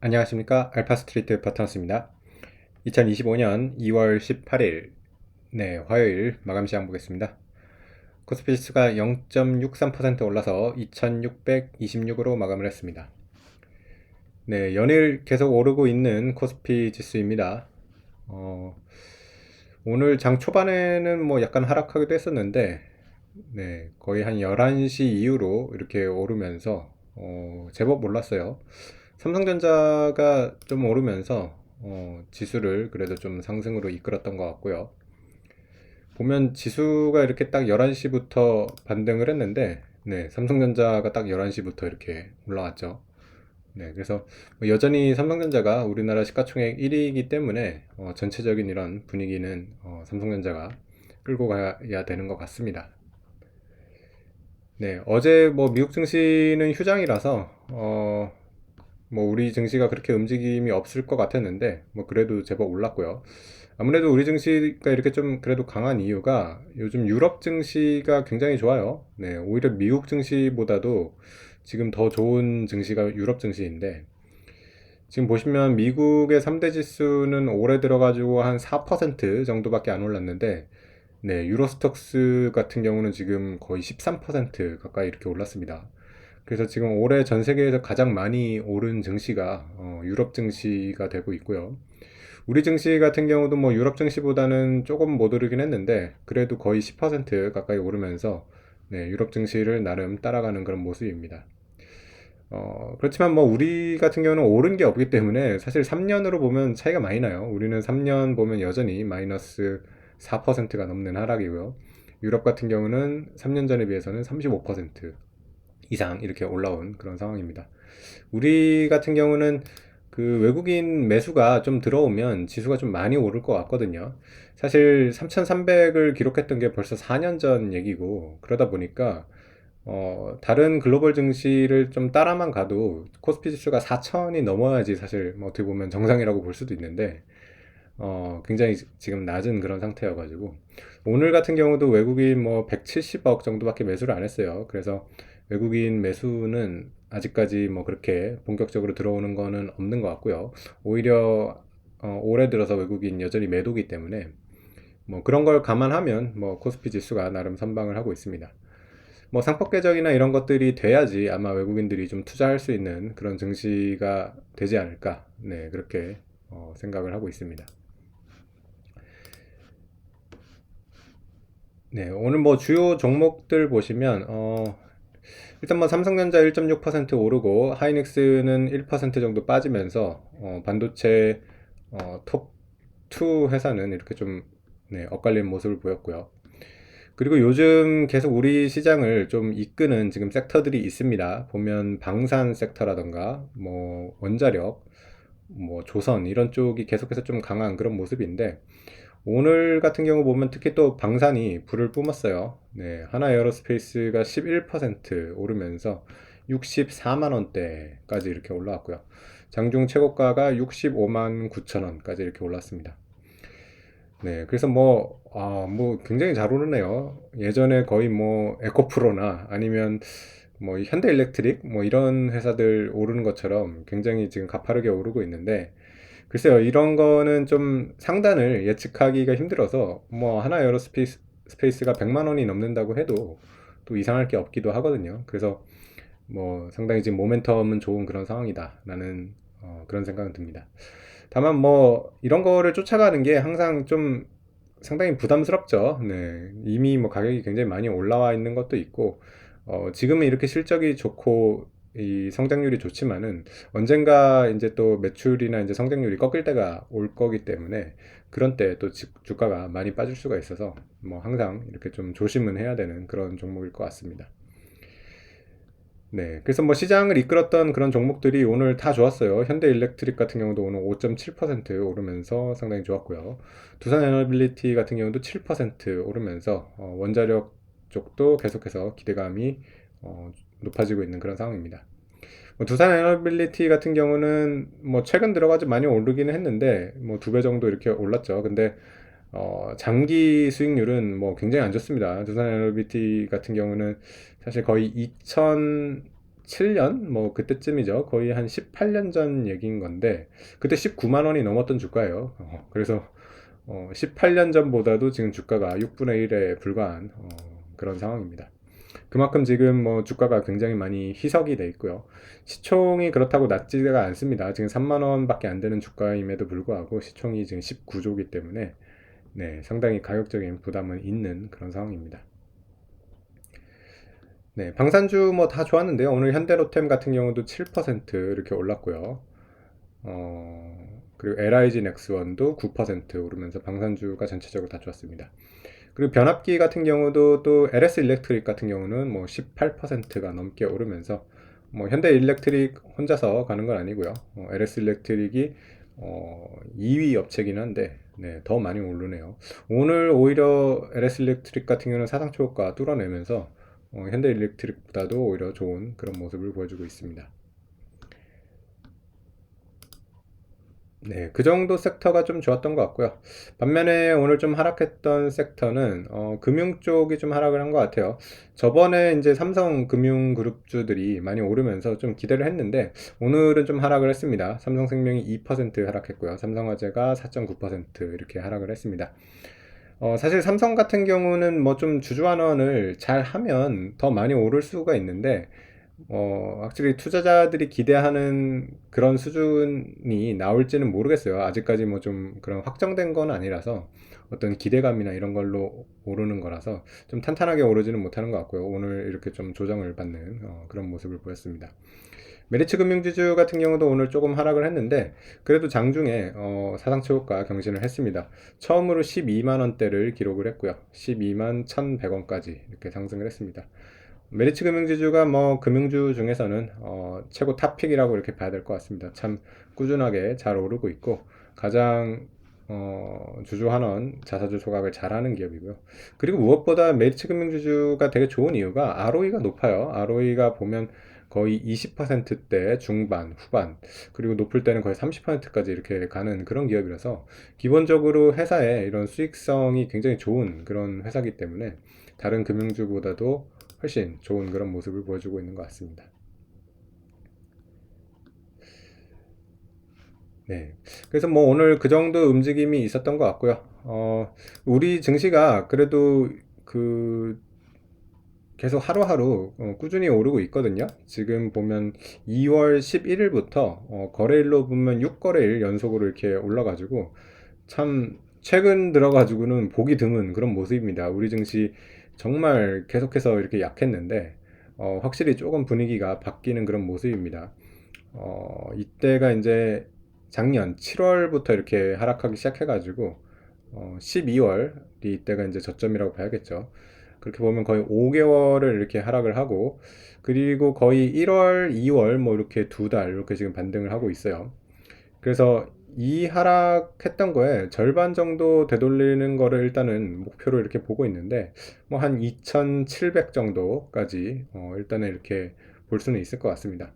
안녕하십니까. 알파스트리트 파트너스입니다. 2025년 2월 18일 화요일 마감 시장 보겠습니다. 코스피 지수가 0.63% 올라서 2626으로 마감을 했습니다. 연일 계속 오르고 있는 코스피 지수입니다. 오늘 장 초반에는 뭐 약간 하락하기도 했었는데 거의 한 11시 이후로 이렇게 오르면서 제법 올랐어요. 삼성전자가 좀 오르면서 지수를 그래도 좀 상승으로 이끌었던 것 같고요. 보면 지수가 이렇게 딱 11시부터 반등을 했는데 삼성전자가 딱 11시부터 이렇게 올라왔죠. 그래서 뭐 여전히 삼성전자가 우리나라 시가총액 1위이기 때문에 전체적인 이런 분위기는 삼성전자가 끌고 가야 되는 것 같습니다. 어제 뭐 미국 증시는 휴장이라서 뭐 우리 증시가 그렇게 움직임이 없을 것 같았는데 뭐 그래도 제법 올랐고요. 아무래도 우리 증시가 이렇게 좀 그래도 강한 이유가 요즘 유럽 증시가 굉장히 좋아요. 오히려 미국 증시보다도 지금 더 좋은 증시가 유럽 증시인데 지금 보시면 미국의 3대 지수는 올해 들어가지고 한 4% 정도밖에 안 올랐는데 유로스톡스 같은 경우는 지금 거의 13% 가까이 이렇게 올랐습니다. 그래서 지금 올해 전 세계에서 가장 많이 오른 증시가 유럽 증시가 되고 있고요. 우리 증시 같은 경우도 뭐 유럽 증시보다는 조금 못 오르긴 했는데 그래도 거의 10% 가까이 오르면서 유럽 증시를 나름 따라가는 그런 모습입니다. 그렇지만 뭐 우리 같은 경우는 오른 게 없기 때문에 사실 3년으로 보면 차이가 많이 나요. 우리는 3년 보면 여전히 마이너스 4%가 넘는 하락이고요. 유럽 같은 경우는 3년 전에 비해서는 35% 이상 이렇게 올라온 그런 상황입니다. 우리 같은 경우는 그 외국인 매수가 좀 들어오면 지수가 좀 많이 오를 것 같거든요. 사실 3,300을 기록했던 게 벌써 4년 전 얘기고 그러다 보니까 다른 글로벌 증시를 좀 따라만 가도 코스피 지수가 4천이 넘어야지 사실 뭐 어떻게 보면 정상이라고 볼 수도 있는데 굉장히 지금 낮은 그런 상태여가지고 오늘 같은 경우도 외국인 뭐 170억 정도밖에 매수를 안 했어요. 그래서 외국인 매수는 아직까지 뭐 그렇게 본격적으로 들어오는 거는 없는 것 같고요. 오히려 올해 들어서 외국인 여전히 매도기 때문에 뭐 그런 걸 감안하면 뭐 코스피 지수가 나름 선방을 하고 있습니다. 뭐 상법 개정이나 이런 것들이 돼야지 아마 외국인들이 좀 투자할 수 있는 그런 증시가 되지 않을까. 그렇게 생각을 하고 있습니다. 오늘 뭐 주요 종목들 보시면 일단 뭐 삼성전자 1.6% 오르고 하이닉스는 1% 정도 빠지면서 반도체 톱2 회사는 이렇게 좀 엇갈리는 모습을 보였고요. 그리고 요즘 계속 우리 시장을 좀 이끄는 지금 섹터들이 있습니다. 보면 방산 섹터라던가 뭐 원자력, 뭐 조선 이런 쪽이 계속해서 좀 강한 그런 모습인데 오늘 같은 경우 보면 특히 또 방산이 불을 뿜었어요. 하나 에어로스페이스가 11% 오르면서 64만 원대까지 이렇게 올라왔고요. 장중 최고가가 65만 9천 원까지 이렇게 올랐습니다. 그래서 뭐 굉장히 잘 오르네요. 예전에 거의 뭐 에코프로나 아니면 뭐 현대일렉트릭 뭐 이런 회사들 오르는 것처럼 굉장히 지금 가파르게 오르고 있는데 글쎄요, 이런 거는 좀 상단을 예측하기가 힘들어서 뭐 하나 에어로스페이스가 100만 원이 넘는다고 해도 또 이상할 게 없기도 하거든요. 그래서 뭐 상당히 지금 모멘텀은 좋은 그런 상황이다. 라는 그런 생각은 듭니다. 다만 뭐 이런 거를 쫓아가는 게 항상 좀 상당히 부담스럽죠. 이미 뭐 가격이 굉장히 많이 올라와 있는 것도 있고 지금은 이렇게 실적이 좋고 이 성장률이 좋지만은 언젠가 이제 또 매출이나 이제 성장률이 꺾일 때가 올 거기 때문에 그런 때 또 주가가 많이 빠질 수가 있어서 뭐 항상 이렇게 좀 조심은 해야 되는 그런 종목일 것 같습니다. 그래서 뭐 시장을 이끌었던 그런 종목들이 오늘 다 좋았어요. 현대일렉트릭 같은 경우도 오늘 5.7% 오르면서 상당히 좋았고요. 두산에너빌리티 같은 경우도 7% 오르면서 원자력 쪽도 계속해서 기대감이 높아지고 있는 그런 상황입니다. 뭐 두산에너빌리티 같은 경우는 뭐 최근 들어가지고 많이 오르기는 했는데 뭐 두 배 정도 이렇게 올랐죠. 근데 장기 수익률은 뭐 굉장히 안 좋습니다. 두산 에너비티 같은 경우는 사실 거의 2017년 뭐 그때쯤이죠. 거의 한 18년 전 얘기인 건데 그때 19만 원이 넘었던 주가예요. 그래서 18년 전보다도 지금 주가가 6분의 1에 불과한 그런 상황입니다. 그만큼 지금 뭐 주가가 굉장히 많이 희석이 돼 있고요. 시총이 그렇다고 낮지가 않습니다. 지금 3만 원밖에 안 되는 주가임에도 불구하고 시총이 지금 19조이기 때문에 네, 상당히 가격적인 부담은 있는 그런 상황입니다. 네, 방산주 뭐 다 좋았는데요. 오늘 현대로템 같은 경우도 7% 이렇게 올랐고요. 그리고 LIG 넥스원도 9% 오르면서 방산주가 전체적으로 다 좋았습니다. 그리고 변압기 같은 경우도 또 LS 일렉트릭 같은 경우는 뭐 18%가 넘게 오르면서 뭐 현대 일렉트릭 혼자서 가는 건 아니고요. LS 일렉트릭이 2위 업체긴 한데 네, 더 많이 오르네요. 오늘 오히려 LS 일렉트릭 같은 경우는 사상 초과 뚫어내면서 현대 일렉트릭보다도 오히려 좋은 그런 모습을 보여주고 있습니다. 네, 그 정도 섹터가 좀 좋았던 것 같고요. 반면에 오늘 좀 하락했던 섹터는 금융 쪽이 좀 하락을 한 것 같아요. 저번에 이제 삼성 금융그룹주들이 많이 오르면서 좀 기대를 했는데 오늘은 좀 하락을 했습니다. 삼성생명이 2% 하락했고요. 삼성화재가 4.9% 이렇게 하락을 했습니다. 사실 삼성 같은 경우는 뭐 좀 주주환원을 잘 하면 더 많이 오를 수가 있는데 확실히 투자자들이 기대하는 그런 수준이 나올지는 모르겠어요. 아직까지 뭐 좀 그런 확정된 건 아니라서 어떤 기대감이나 이런 걸로 오르는 거라서 좀 탄탄하게 오르지는 못하는 것 같고요. 오늘 이렇게 좀 조정을 받는 그런 모습을 보였습니다. 메리츠 금융지주 같은 경우도 오늘 조금 하락을 했는데 그래도 장중에 사상 최고가 경신을 했습니다. 처음으로 12만 원대를 기록을 했고요. 12만 1,100원까지 이렇게 상승을 했습니다. 메리츠 금융지주가 뭐 금융주 중에서는 최고 탑픽이라고 이렇게 봐야 될 것 같습니다. 참 꾸준하게 잘 오르고 있고 가장 주주 환원 자사주 소각을 잘하는 기업이고요. 그리고 무엇보다 메리츠 금융지주가 되게 좋은 이유가 ROE가 높아요. ROE가 보면 거의 20%대 중반, 후반, 그리고 높을 때는 거의 30%까지 이렇게 가는 그런 기업이라서 기본적으로 회사의 이런 수익성이 굉장히 좋은 그런 회사이기 때문에 다른 금융주보다도 훨씬 좋은 그런 모습을 보여주고 있는 것 같습니다. 네. 그래서 뭐 오늘 그 정도 움직임이 있었던 것 같고요. 우리 증시가 그래도 그 계속 하루하루 꾸준히 오르고 있거든요. 지금 보면 2월 11일부터 거래일로 보면 6거래일 연속으로 이렇게 올라가지고 참 최근 들어가지고는 보기 드문 그런 모습입니다. 우리 증시 정말 계속해서 이렇게 약했는데 확실히 조금 분위기가 바뀌는 그런 모습입니다. 이때가 이제 작년 7월부터 이렇게 하락하기 시작해가지고 12월이 이때가 이제 저점이라고 봐야겠죠. 그렇게 보면 거의 5개월을 이렇게 하락을 하고 그리고 거의 1월, 2월 뭐 이렇게 2달 이렇게 지금 반등을 하고 있어요. 그래서 이 하락했던 거에 절반 정도 되돌리는 거를 일단은 목표로 이렇게 보고 있는데 뭐 한 2,700 정도까지 일단은 이렇게 볼 수는 있을 것 같습니다.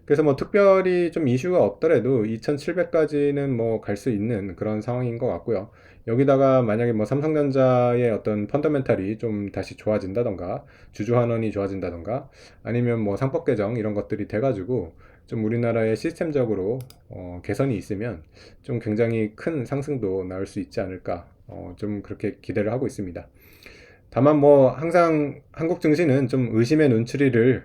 그래서 뭐 특별히 좀 이슈가 없더라도 2,700까지는 뭐 갈 수 있는 그런 상황인 것 같고요. 여기다가 만약에 뭐 삼성전자의 어떤 펀더멘탈이 좀 다시 좋아진다던가 주주 환원이 좋아진다던가 아니면 뭐 상법 개정 이런 것들이 돼가지고 좀 우리나라의 시스템적으로 개선이 있으면 좀 굉장히 큰 상승도 나올 수 있지 않을까 좀 그렇게 기대를 하고 있습니다. 다만 뭐 항상 한국 증시는 좀 의심의 눈초리를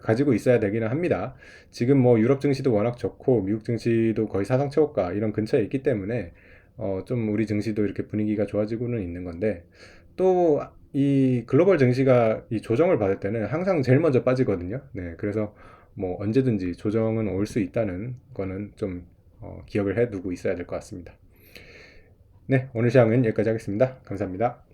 가지고 있어야 되기는 합니다. 지금 뭐 유럽 증시도 워낙 좋고 미국 증시도 거의 사상 최고가 이런 근처에 있기 때문에 좀 우리 증시도 이렇게 분위기가 좋아지고는 있는 건데 또 이 글로벌 증시가 이 조정을 받을 때는 항상 제일 먼저 빠지거든요. 네, 그래서 뭐 언제든지 조정은 올 수 있다는 거는 좀 기억을 해 두고 있어야 될 것 같습니다. 네, 오늘 시황은 여기까지 하겠습니다. 감사합니다.